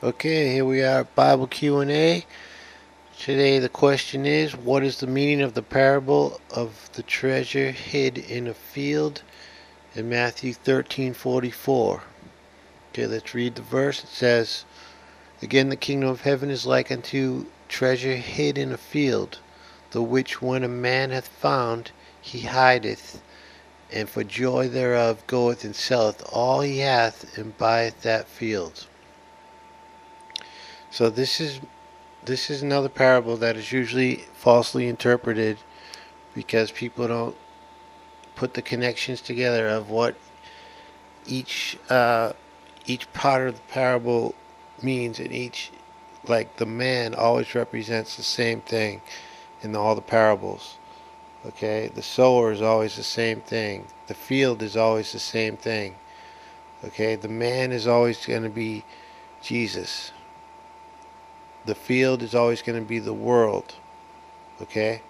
Okay, here we are, Bible Q&A. Today the question is, what is the meaning of the parable of the treasure hid in a field in Matthew 13:44? Okay, let's read the verse. It says, "Again, the kingdom of heaven is like unto treasure hid in a field, the which when a man hath found, he hideth, and for joy thereof goeth and selleth all he hath, and buyeth that field." So this is another parable that is usually falsely interpreted because people don't put the connections together of what each each part of the parable means, and each, like, the man always represents the same thing in all the parables. Okay, the sower is always the same thing. The field is always the same thing. Okay, the man is always going to be Jesus. The field is always going to be the world. Okay.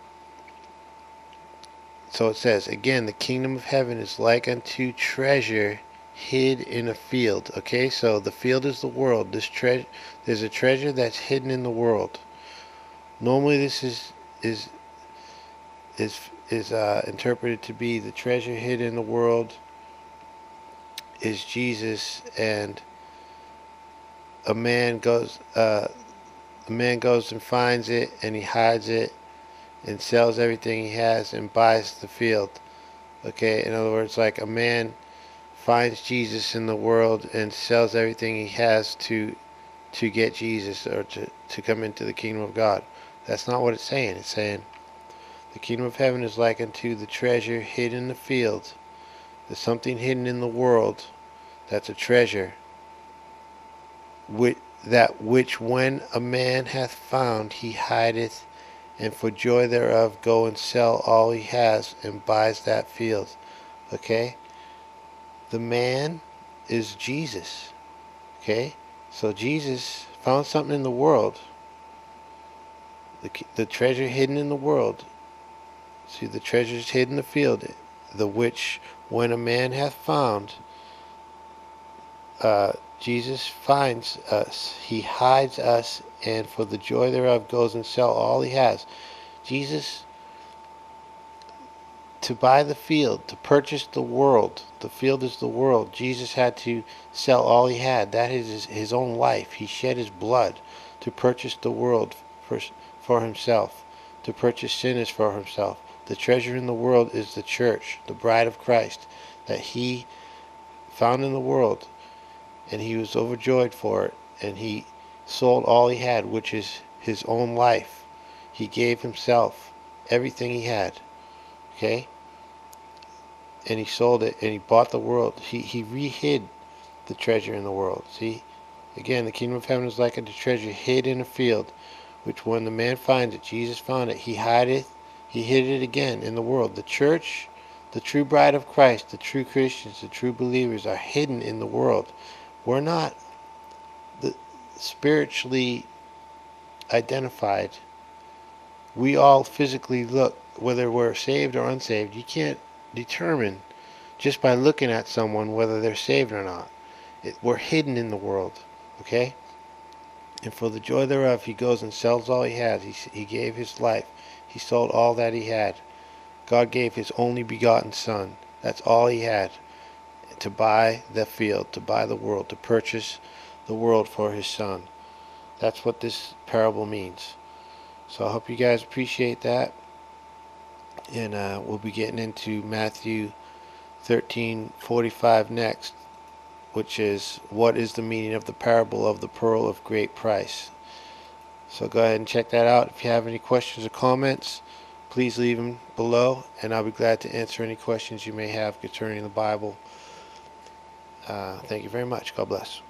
So it says, again, the kingdom of heaven is like unto treasure hid in a field. Okay, so the field is the world. There's a treasure that's hidden in the world. Normally, this is interpreted to be the treasure hid in the world is Jesus, and a man goes and finds it, and he hides it, and sells everything he has, and buys the field. Okay, in other words, like a man finds Jesus in the world and sells everything he has to get Jesus, or to come into the kingdom of God. That's not what it's saying. It's saying the kingdom of heaven is like unto the treasure hid in the field. There's something hidden in the world that's a treasure, that which when a man hath found, he hideth, and for joy thereof go and sell all he has, and buys that field. Okay, the man is Jesus. Okay, so Jesus found something in the world, the treasure hidden in the world. See, the treasure is hidden in the field, the which when a man hath found, Jesus finds us, he hides us, and for the joy thereof goes and sell all he has. Jesus, to buy the field, to purchase the world, the field is the world, Jesus had to sell all he had. That is his own life. He shed his blood to purchase the world for himself, to purchase sinners for himself. The treasure in the world is the church, the bride of Christ, that he found in the world, and he was overjoyed for it, and he sold all he had, which is his own life. He gave himself everything he had. Okay, and he sold it, and he bought the world. He re-hid the treasure in the world. See, again, the kingdom of heaven is like a treasure hid in a field, which when the man finds it, Jesus found it, he hideth, he hid it again in the world. The church, the true bride of Christ, the true Christians, the true believers are hidden in the world. We're not spiritually identified. We all physically look, whether we're saved or unsaved. You can't determine just by looking at someone whether they're saved or not. We're hidden in the world. Okay, and for the joy thereof he goes and sells all he has. He gave his life. He sold all that he had. God gave his only begotten son. That's all he had, to buy the field, to buy the world, to purchase the world for his son. That's what this parable means. So I hope you guys appreciate that. And we'll be getting into Matthew 13:45 next, which is, what is the meaning of the parable of the pearl of great price? So go ahead and check that out. If you have any questions or comments, please leave them below, and I'll be glad to answer any questions you may have concerning the Bible. Thank you very much. God bless.